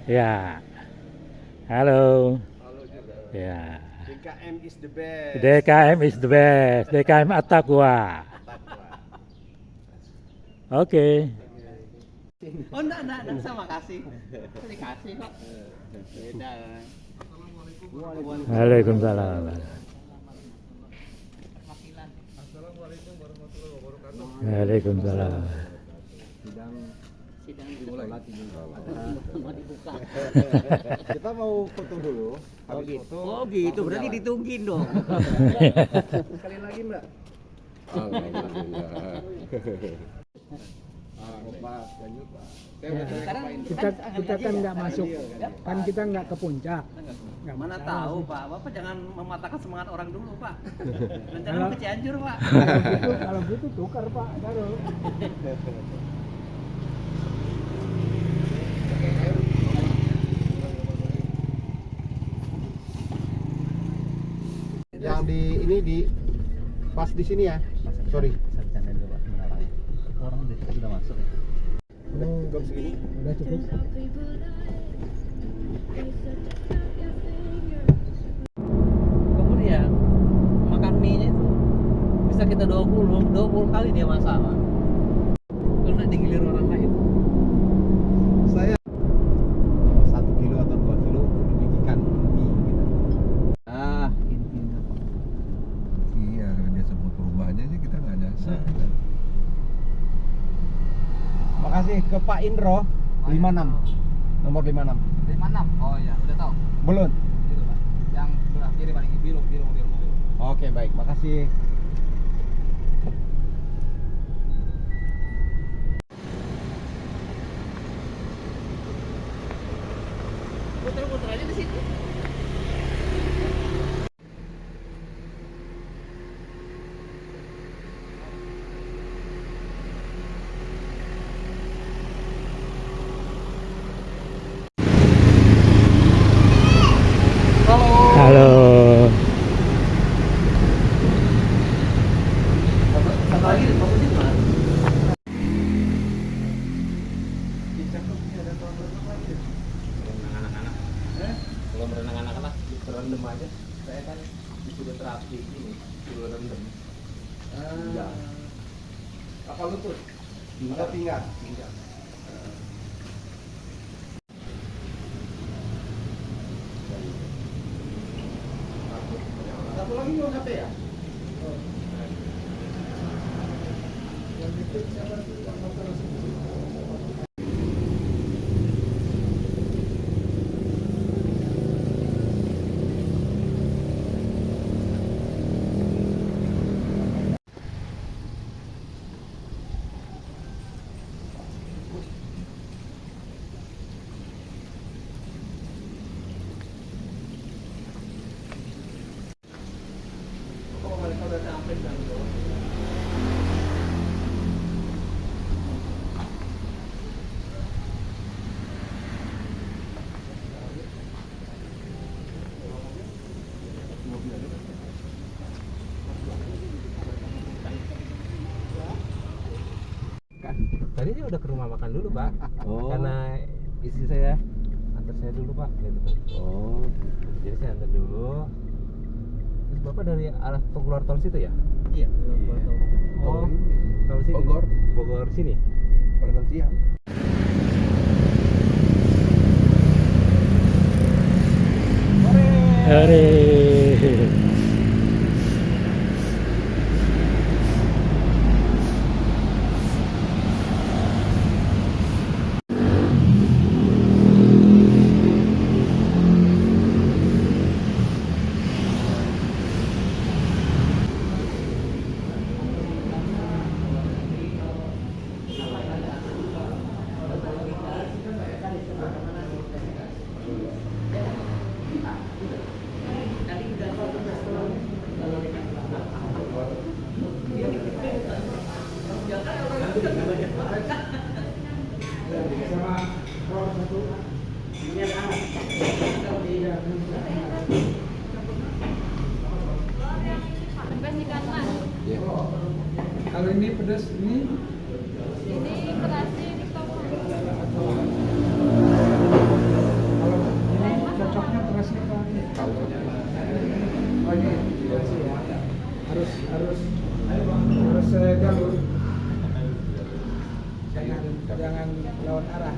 Ya, halo. Halo juga. Ya, DKM is the best. DKM is the best. DKM Attaqwa. Takwa. Oke. Oh enggak, sama kasih. Dikasih kok. Beda. Waalaikumsalam. Assalamualaikum warahmatullahi wabarakatuh. Waalaikumsalam. Sidang Dimulai. mau dibuka. Kita mau foto dulu. Oh Habis gitu. foto, Oh gitu, langsung berarti jalan. ditungguin dong. Sekali lagi, Mbak. Pak, lanjut, Pak. Sekarang kita kan nggak masuk, kan kita nggak ke puncak. Nggak Mana masalah tahu sih. Pak, Bapak jangan mematahkan semangat orang dulu Pak. Rencana Kalau- ke Cianjur Pak. Kalau gitu tukar Pak, taruh. Yang di ini di pas di sini ya. Sorry. Orang sudah masuk. Udah cukup segini. Udah cukup. Kemudian makan mie-nya itu bisa kita 20 kali dia masak Pak. Karena digilir orang lain. Saya 1 kilo atau 2 kilo untuk dibijikan mie gitu. Ah, intinya Pak. Iya, karena dia sebut perubahannya sih kita nggak nyasar. Makasih ke Pak Indro 56. Nomor 56. 56. Oh iya, udah tahu. Belum. Itu Pak. Yang belah kiri paling biru. Oke, baik. Makasih. Putar-putar aja di situ. Halo. Satu lagi fokusin Mas. Anak-anak. Kalau berenang anak-anak terendam aja. Saya kan disuruh terapi ini, disuruh rendam. Iya. Apa lutut? Pinggang. Satu lagi mau HP ya? Oh, mereka udah sampai dan Tadi saya udah ke rumah makan dulu Pak, Oh. karena istri saya antar saya dulu Pak, gitu kan. Oh. Jadi saya antar dulu. Terus Bapak dari arah keluar tol situ ya? iya. Oh, tol sini. Bogor. Bogor sini. Pergan siang. Hore. Kalau ini pedas ini Ini terasi di toko. harus jalur. Jangan lawan arah.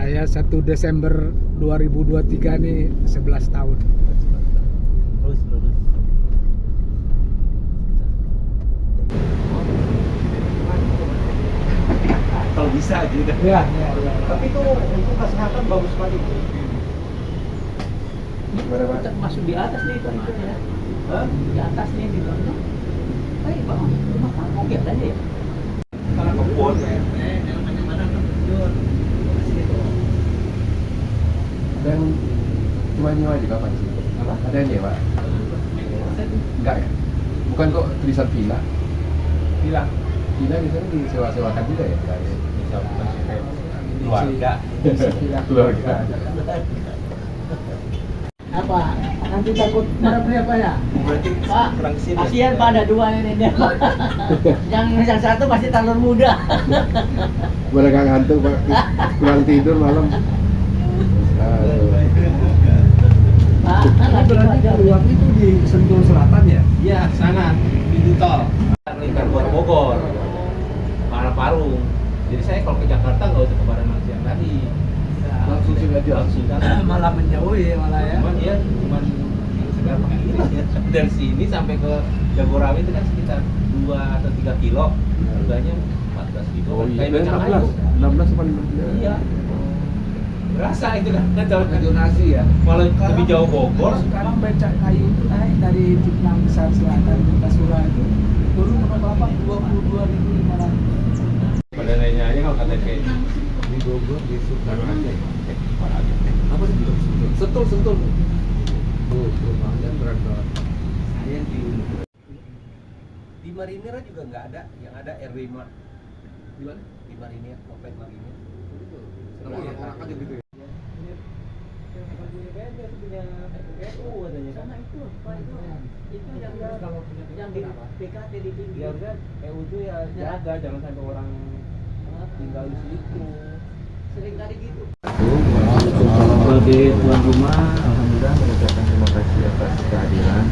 Saya 1 Desember 2023 nih 11 tahun. Lurus. Kalau bisa gitu. Ya. Tapi itu untuk kesehatan bagus sekali. Masuk di atas nih itu ya. Di atas nih di bawah. Baik bang, rumah kamu lihat aja ya. Karena kebun. Dan cuma nyewa juga Pak di sini. Apa? Ada yang nyewa? Enggak ya? Bukan kok tulisan villa. Villa Biasanya disewa-sewakan juga ya? bisa keluarga. Keluarga. Apa? Nanti takut marah apa ya? Berarti Pak, kurang sini. kasihan Pak ada dua ini dia. yang satu masih terlalu muda. Mereka ngantuk Pak, kurang tidur malam. Aduh. Pak, Berarti keluar itu di Sentul Selatan ya? Iya, sana pintu tol. Lingkar Bogor, Para Parung. Jadi saya kalau ke Jakarta nggak usah ke Baranang siang tadi. Langsung sini aja. Langsung kan. Malah menjauhi malah ya. Cuman sekedar pakai iris ya. Dari sini sampai ke Jagorawi itu kan sekitar 2 atau 3 kilo. Harganya 14.000. Oh iya, Kayak becak 16 kayu. 16 apa 15? Iya. Berasa itu kan kalau Donasi ya? malah lebih jauh Bogor. Sekarang becak kayu itu naik dari Cipinang Besar Selatan ke Kasura itu. Dulu berapa? 22.500. Pada nanya aja kalau KTP di Bogor di Sultan Aceh. Apa sih belum? Sentul. Oh, rumahnya berapa? Saya di Marinir juga nggak ada, yang ada R5. Di mana? Di Marinir, Opet Marinir. Sama orang-orang aja gitu ya? itu yang di PKT di tinggi. Ya udah, EU itu ya jaga jangan sampai orang tinggal di situ. Sering kali gitu. Sebagai tuan rumah, alhamdulillah mengucapkan terima kasih atas kehadiran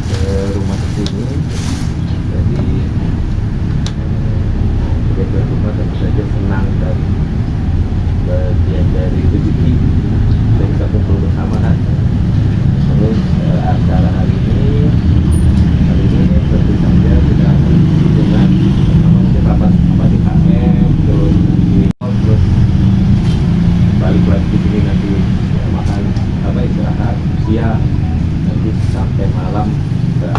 ke rumah ini. Jadi sebagai tuan rumah tentu saja senang dan bagian dari rezeki kita bisa kumpul bersama kan. Terus acara hari ini tentu saja sudah dengan rapat DKM, terus balik lagi di sini nanti makan istirahat siang, nanti sampai malam kita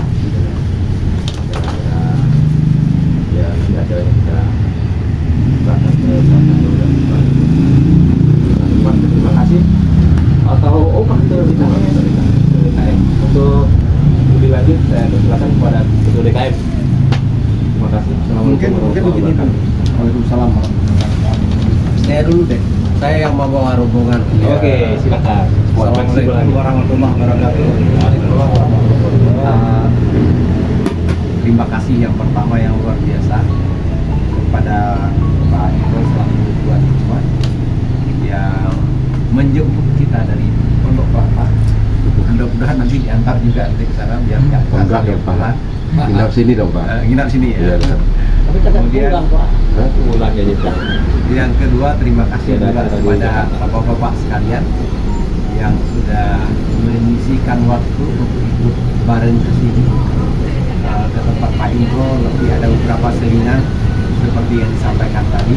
ya nanti acaranya kita berangkat ke Bandung dan terima kasih atau DKM untuk lebih lanjut saya persilakan kepada ketua DKM. Terima kasih. Mungkin begini kan. Waalaikumsalam. Saya dulu deh. Saya yang membawa rombongan. Oke, silakan. Assalamualaikum warahmatullahi wabarakatuh. Terima kasih yang pertama yang luar biasa kepada Pak Eko selaku tuan rumah yang menjemput kita dari Pondok Kelapa. Mudah-mudahan nanti diantar juga nanti ke sana biar nggak Enggak ya Pak. Nginap sini dong Pak. Nginap sini ya. Kemudian Ulang ya gitu. yang kedua terima kasih juga kepada bapak-bapak sekalian yang sudah menyisikan waktu untuk ikut bareng ke sini ke tempat Pak Indro. Lebih ada beberapa seminar seperti yang disampaikan tadi.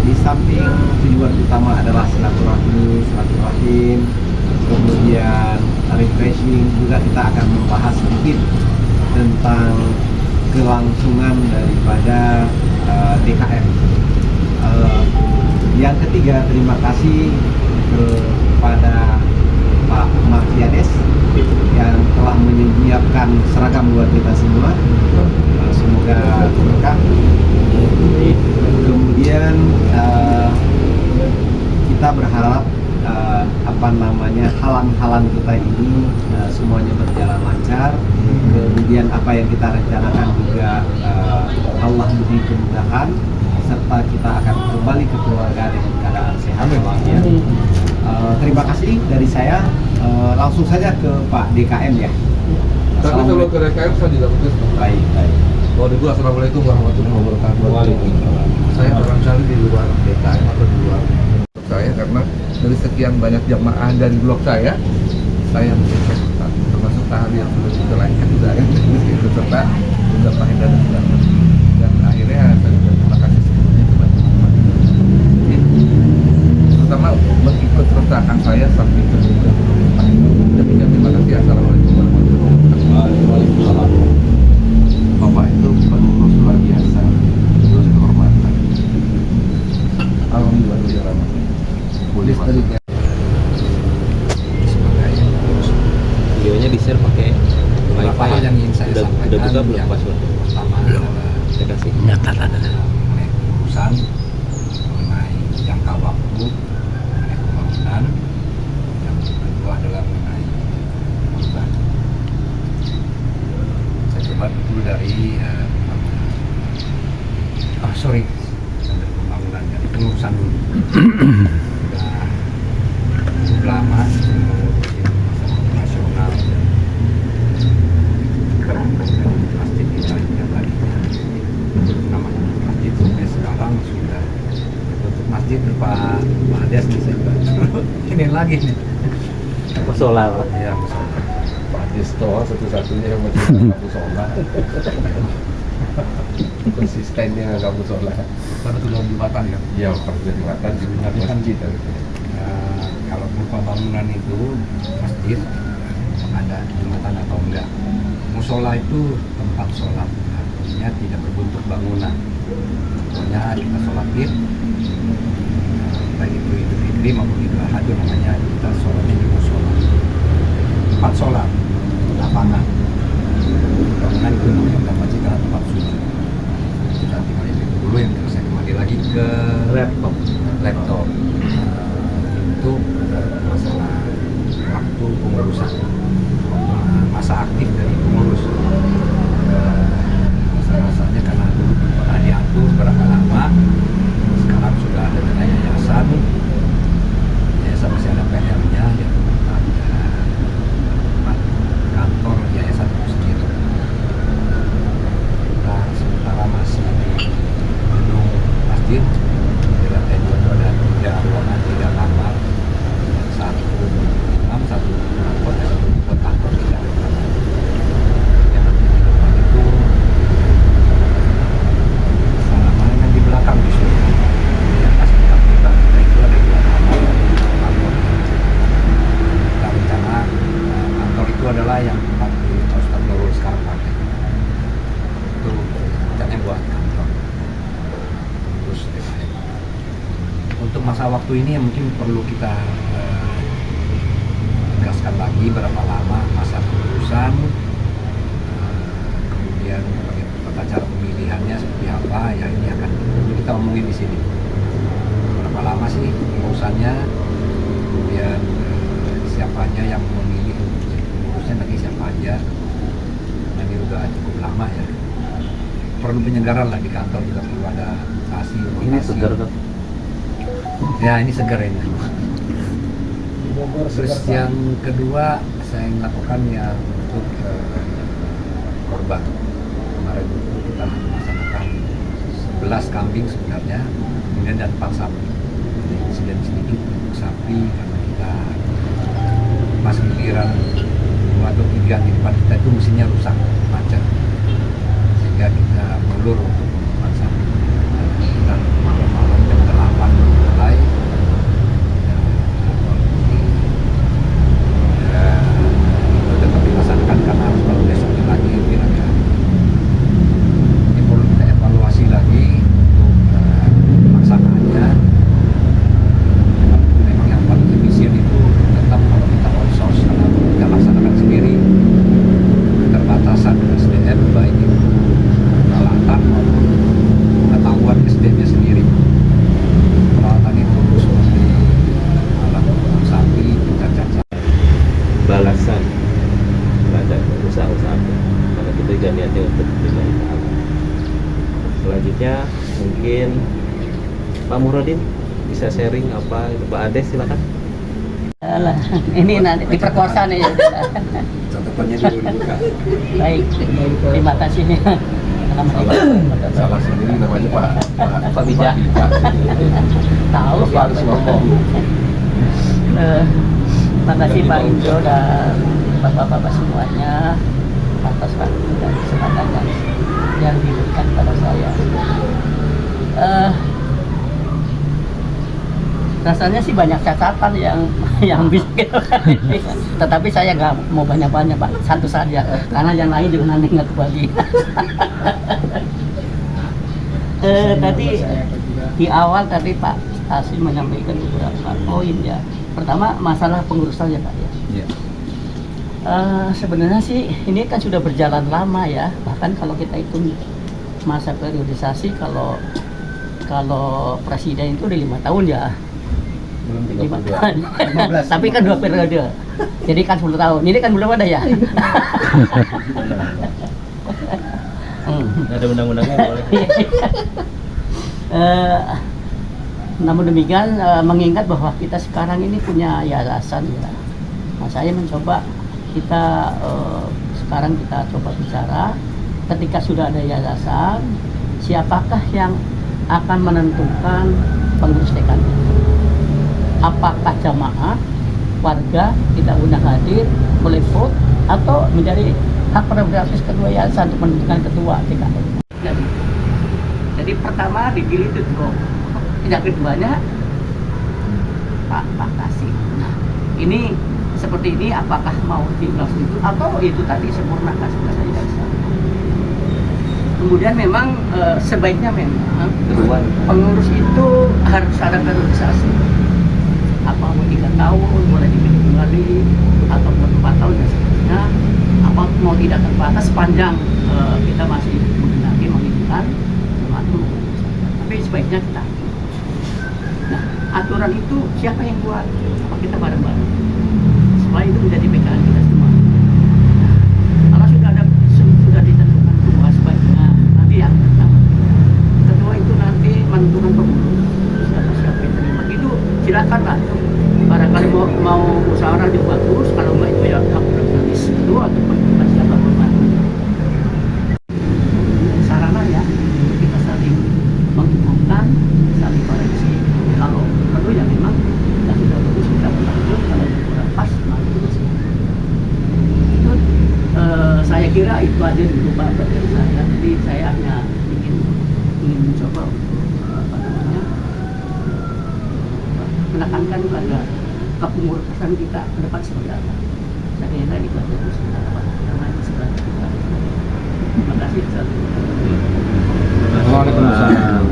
Di samping tujuan utama adalah silaturahim, kemudian refreshing, juga kita akan membahas sedikit tentang kelangsungan daripada DKM. Yang ketiga, terima kasih kepada Pak Martiades yang telah menyiapkan seragam buat kita semua. Semoga berkah. Kemudian kita berharap halang-halang kita ini semuanya berjalan lancar. Kemudian apa yang kita rencanakan juga Allah beri kemudahan, serta kita akan kembali ke keluarga dengan keadaan sehat walafiat. Terima kasih dari saya. Langsung saja ke Pak DKM ya. Tapi kalau ke DKM saya tidak putus. Baik. Waduh, assalamualaikum warahmatullahi wabarakatuh. Waalaikumsalam. Saya barangkali di luar DKM atau di luar saya karena dari sekian banyak jamaah dari blok saya menjadi peserta, termasuk tahli yang sudah kita lainkan juga yang menjadi peserta juga Pak Hendra dan akhirnya saya juga terima kasih sebelumnya kepada teman-teman terutama mengikut sertakan saya sampai ke Pak Hendra. Demikian, terima kasih. Assalamualaikum warahmatullahi wabarakatuh. Waalaikumsalam. Bapak itu penulis luar biasa, terus kehormatan. Alhamdulillah. Boleh sebagai Videonya di-share pakai Beberapa hal yang ingin saya sampaikan. Udah buka belum Yang password? pertama adalah Saya kasih. mengenai urusan mengenai jangka waktu, mengenai pembangunan. Yang kedua adalah mengenai korban. Saya coba dulu dari pembangunan dari pengurusan dulu. Sudah cukup lama mengurusi masalah nasional masjid kita yang tadinya namanya masjid sampai sekarang sudah untuk masjid Pak Ades nih saya ini lagi nih Musola. ya Pak Disto satu-satunya yang masih kamu sholat. Konsistennya kamu sholat. baru tuh jembatan ya. Ya, perjalanan di masjid. Kalau pembangunan itu masjid ada jembatan atau enggak. Musola itu tempat sholat, artinya tidak berbentuk bangunan. Contohnya kita sholat id, baik itu Idul Fitri maupun Idul Adha, itu namanya kita sholatnya di musola. Tempat sholat, lapangan. Bangunan itu namanya bukan masjid karena tempat sujud. Kita tinggal itu dulu, yang terus saya kembali lagi ke laptop. Itu masalah waktu pengurusan, masa aktif dari pengurus. Rasanya karena dulu pernah diatur berapa lama untuk masa waktu ini yang mungkin perlu kita tegaskan lagi berapa lama masa pengurusan, kemudian tata cara pemilihannya seperti apa, ya ini akan kita omongin di sini. Berapa lama sih pengurusannya, kemudian siapa aja yang memilih untuk jadi pengurusnya, nanti siapa aja. Nanti udah cukup lama ya. Perlu penyegaran lah di kantor, juga perlu ada rotasi. Ini segar kan? Ya ini segar ini. Terus yang kedua saya lakukan yang untuk korban. Kemarin itu kita melaksanakan 11 kambing sebenarnya, kemudian dan 4 sapi. Ada insiden sedikit untuk sapi karena kita pas giliran 2 atau 3 di depan kita itu mesinnya rusak, macet, sehingga kita mundur untuk membuat sapi. Kita malam-malam jam 8 mulai. Itu tetap dilaksanakan karena harus baru besoknya lagi kira-kira. Ini perlu kita evaluasi lagi untuk pelaksanaannya. Memang yang paling efisien itu tetap kalau kita outsource, karena kita laksanakan sendiri. Keterbatasan SDM baik itu peralatan maupun pengetahuan SDM-nya sendiri. Peralatan itu seperti alat sapi, cacat Balasan terhadap usaha-usaha karena kita juga niatnya untuk lillahi ta'ala. Selanjutnya mungkin Pak Murodin bisa sharing apa itu. Pak Ades silakan. Alah, ini nanti diperkosa nih ya. catatannya dulu dibuka. Baik, terima kasih. Salah sendiri namanya Pak Bijak. Tahu Bapak harus ngomong. Terima kasih Pak Indro dan bapak-bapak semuanya atas waktu dan kesempatan yang diberikan pada saya. Rasanya sih banyak catatan yang bisa tetapi saya nggak mau banyak-banyak Pak, satu saja karena yang lain juga nanti nggak kebagi. Tadi di awal tadi Pak Hasim menyampaikan beberapa poin ya. Pertama masalah pengurusannya Pak ya. Iya. Sebenarnya sih ini kan sudah berjalan lama ya. Bahkan kalau kita hitung masa periodisasi kalau presiden itu udah 5 tahun ya. Belum 5 32. tahun. Tapi kan 2 periode. Jadi kan 10 tahun. Ini kan belum ada ya. Ada undang-undangnya boleh. Namun demikian mengingat bahwa kita sekarang ini punya yayasan ya. Nah, saya mencoba kita sekarang kita coba bicara ketika sudah ada yayasan, siapakah yang akan menentukan pengurus TKN? Apakah jamaah, warga kita undang hadir, boleh vote, atau menjadi hak prerogatif ketua yayasan untuk menentukan ketua TKN? Jadi pertama dipilih itu kok. Yang keduanya Pak Kasih. Nah, ini seperti ini apakah mau tinggal itu atau itu tadi sempurnakan sebenarnya yayasan. Kemudian memang sebaiknya memang pengurus itu harus ada periodisasi. Apa mau 3 tahun boleh dipilih kembali atau 4 tahun dan seterusnya. Apa mau tidak terbatas panjang kita masih menghendaki menginginkan membantu. Tapi sebaiknya kita. Nah, aturan itu siapa yang buat? Apa kita bareng-bareng? Supaya itu menjadi pegangan kita semua. Nah, kalau sudah ditentukan ketua sebaiknya nanti yang pertama ketua itu nanti menentukan pengurus siapa yang terima itu silakanlah. Barangkali mau musyawarah juga bagus, kalau enggak itu ya hak prerogatif ketua untuk menentukan siapa pembantu. Sarana ya untuk kita saling menghubungkan, saling koreksi. Kalau perlu ya memang yang sudah bagus kita berlanjut, kalau kurang pas nanti terus. Itu saya kira itu aja dulu Pak dari saya. Jadi saya hanya ingin mencoba untuk menekankan pada kepengurusan kita ke depan seperti apa. Saya kira itu aja dulu sebenarnya Pak. Karena itu sebenarnya kita. Terima kasih. Waalaikumsalam.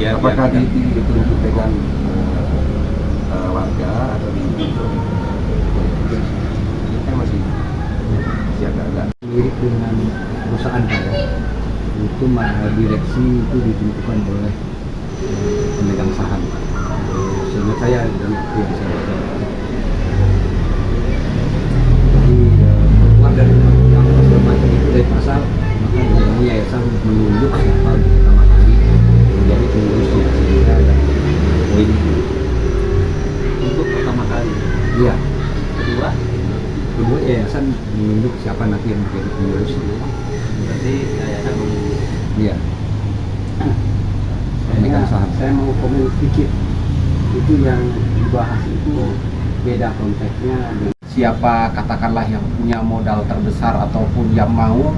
Apakah ditunjuk dengan warga atau ditunjuk? Kita masih agak mirip dengan perusahaan saya. Itu direksi itu ditentukan oleh pemegang saham. Seingat saya dan yang saya baca. Jadi keluar dari yang segala macam itu dari pasar, maka ini yayasan menunjuk siapa untuk pertama kali menjadi pengurusnya sehingga ada poin Untuk pertama kali. iya. Kedua, Yayasan menunjuk siapa nanti yang menjadi pengurusnya. berarti yayasan Iya. Pemegang saham. Saya mau komen sedikit. Itu yang dibahas itu beda konteksnya. Siapa katakanlah yang punya modal terbesar ataupun yang mau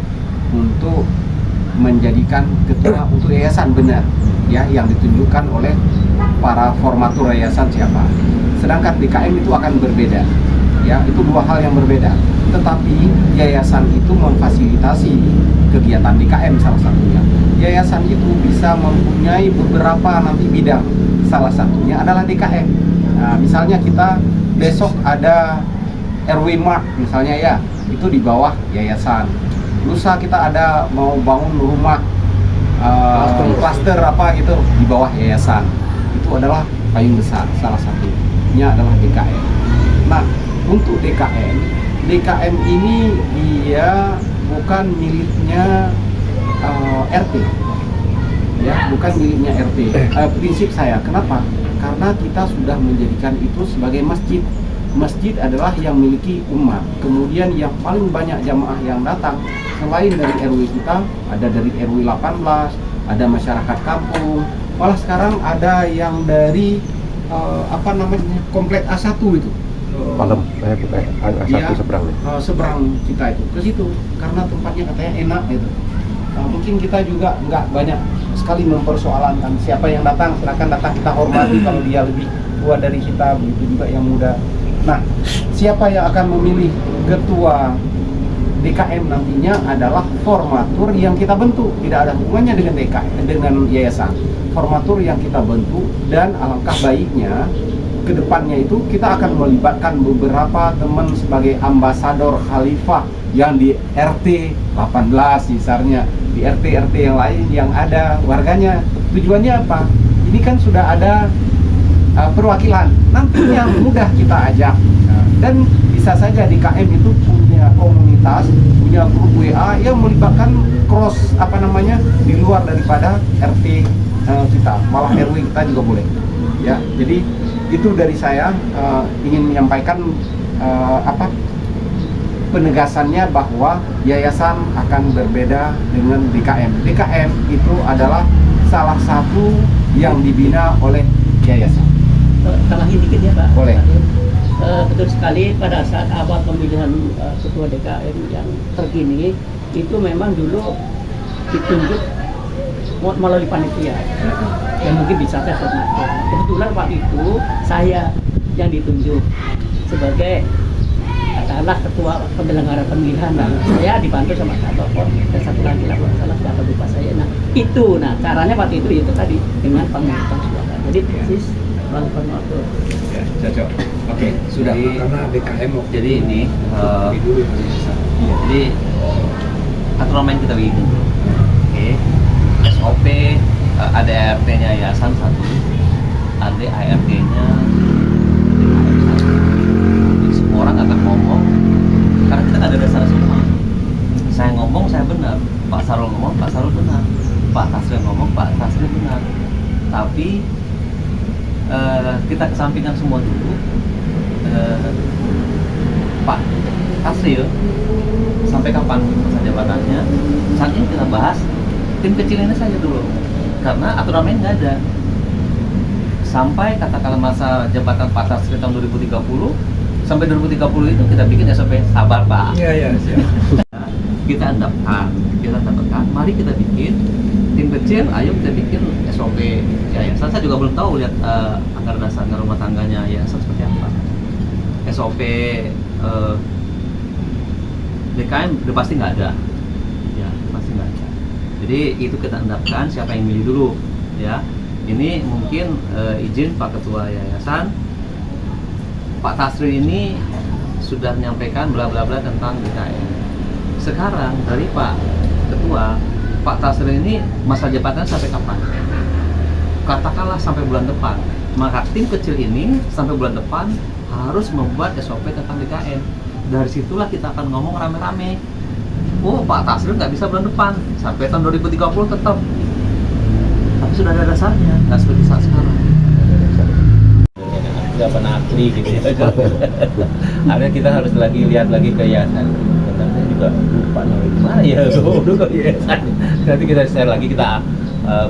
untuk menjadikan ketua untuk yayasan, benar ya, yang ditunjukkan oleh para formatur yayasan siapa. Sedangkan DKM itu akan berbeda ya, itu dua hal yang berbeda. Tetapi yayasan itu memfasilitasi kegiatan DKM salah satunya. Yayasan itu bisa mempunyai beberapa nanti bidang, salah satunya adalah DKM. Nah, misalnya kita besok ada RW Mart misalnya ya, itu di bawah yayasan. Lusa kita ada mau bangun rumah klaster apa gitu di bawah yayasan. Itu adalah payung besar, salah satunya adalah DKM. Nah, untuk DKM ini dia bukan miliknya RT, ya, bukan miliknya RT. Prinsip saya, kenapa? Karena kita sudah menjadikan itu sebagai masjid. Masjid adalah yang miliki umat. Kemudian yang paling banyak jamaah yang datang selain dari RW kita, ada dari RW 18, ada masyarakat kampung. Malah sekarang ada yang dari komplek A1 itu. Malam, A1 seberang. Seberang kita itu ke situ karena tempatnya katanya enak gitu. Mungkin kita juga nggak banyak sekali mempersoalankan siapa yang datang, silakan datang, kita hormati kalau dia lebih tua dari kita, begitu juga yang muda. Nah, siapa yang akan memilih ketua DKM nantinya adalah formatur yang kita bentuk, tidak ada hubungannya dengan DKM, dengan yayasan. Formatur yang kita bentuk, dan alangkah baiknya ke depannya itu kita akan melibatkan beberapa teman sebagai ambasador khalifah yang di RT 18 misalnya, di RT-RT yang lain yang ada warganya. Tujuannya apa? Ini kan sudah ada perwakilan, nantinya mudah kita ajak. Dan bisa saja DKM itu punya komunitas, punya grup WA yang melibatkan cross di luar daripada RT kita, malah RW kita juga boleh. Ya, jadi itu dari saya ingin menyampaikan penegasannya bahwa yayasan akan berbeda dengan DKM. DKM itu adalah salah satu yang dibina oleh yayasan. Tambahin dikit ya Pak. Boleh. Betul sekali, pada saat awal pemilihan ketua DKM yang terkini itu memang dulu ditunjuk melalui panitia yang mungkin bisa saya hormati. Kebetulan waktu itu saya yang ditunjuk sebagai katakanlah ketua penyelenggara pemilihan, dan saya dibantu sama Satpol dan satu lagi lah kalau salah sudah lupa saya. Nah caranya waktu itu tadi dengan penghitungan suara. Jadi persis melalui formatur. Ya, cocok. Oke, sudah. Karena DKM Jadi ini jadi aturan main kita bikin. Oke. SOP ada ART-nya yayasan 1, ada ART-nya DKM 1. Jadi semua orang akan ngomong karena kita ada dasar semua. Saya ngomong saya benar, Pak Sarul ngomong Pak Sarul benar, Pak Tasril ngomong Pak Tasril benar. Tapi kita kesampingkan semua dulu. Pak Tasril sampai kapan masa jabatannya, saat ini kita bahas tim kecil ini saja dulu karena aturan main nggak ada sampai katakanlah masa jabatan Pak Tasril tahun 2030 sampai 2030 itu kita bikin SOP. Sabar Pak. Iya, siap. Kita dapatkan, mari kita bikin tim kecil, ayo kita bikin SOP yayasan. Saya juga belum tahu lihat anggaran dasar rumah tangganya yayasan seperti apa. SOP DKM udah pasti nggak ada, ya pasti nggak ada. Jadi itu kita endapkan siapa yang milih dulu, ya. Ini mungkin izin Pak Ketua Yayasan, Pak Tasril ini sudah menyampaikan bla bla bla tentang DKM. Sekarang dari Pak Ketua, Pak Tasril ini masa jabatan sampai kapan? Katakanlah sampai bulan depan. Maka tim kecil ini sampai bulan depan harus membuat SOP tentang DKM. Dari situlah kita akan ngomong rame-rame. Oh, Pak Tasril nggak bisa bulan depan, sampai tahun 2030 tetap. Tapi sudah ada dasarnya, nggak seperti saat sekarang. Nggak pernah ahli gitu ya. Akhirnya kita harus lagi lihat lagi ke yayasan. Bentar, saya juga lupa namanya gimana ya. Udah kok yayasan. Nanti kita share lagi, kita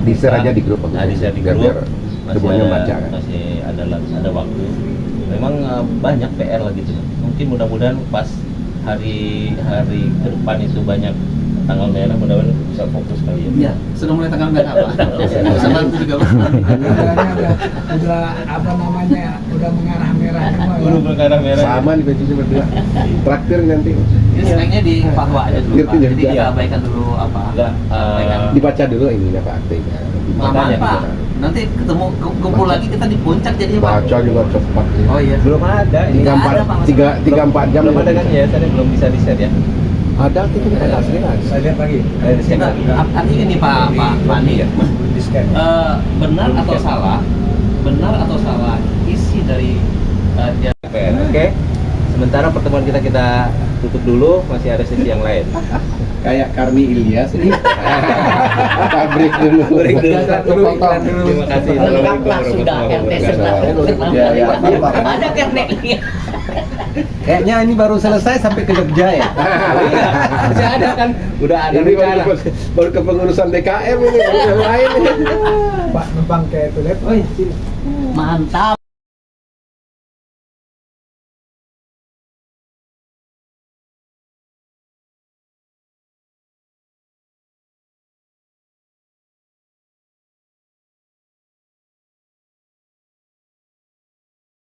Di-share aja di grup. di-share di Biar- grup. biar semuanya baca kan. Masih ada waktu. Memang banyak PR lagi tuh. Mungkin mudah-mudahan pas hari ke depan itu banyak tanggal merah, mudah-mudahan bisa fokus kali ya. Iya, sudah mulai tanggal merah Pak. Bisa bantu juga Pak. udah apa namanya, udah mengarah merah semua ya. Belum berkarah merah. Sama di bajunya berdua. Traktir nanti. Ini sebaiknya di fatwa aja dulu Pak. Ngerti, Jadi ngerti. kita abaikan dulu apa. Enggak, abaikan. Dibaca dulu ininya Pak aktinya. Lamaan Pak. Nanti ketemu kumpul lagi kita di puncak jadinya Pak. Baca juga cepat. Oh iya. belum ada ini. Nggak ada, Pak. 3-4 jam. Belum ada kan ya, saya belum bisa di-share ya. Ada itu kita asli kan. Saya lihat lagi. Kita artinya ini Pak Fani ya. Di scan. Benar atau salah? Benar atau salah isi dari PR. Oke. Sementara pertemuan kita tutup dulu, masih ada sesi yang lain. Kayak Karmi Ilyas ini. Kita break dulu. Break dulu. Iklan dulu. Terima kasih. Lengkaplah sudah RT serta Ya, ya. ada kernek. Kayaknya ini baru selesai sampai ke Jogja ya. Masih ada kan? Udah ada Ini rencana. baru ke pengurusan DKM ini, yang lain ini. Pak numpang ke toilet. Oh, iya, sini. Mantap.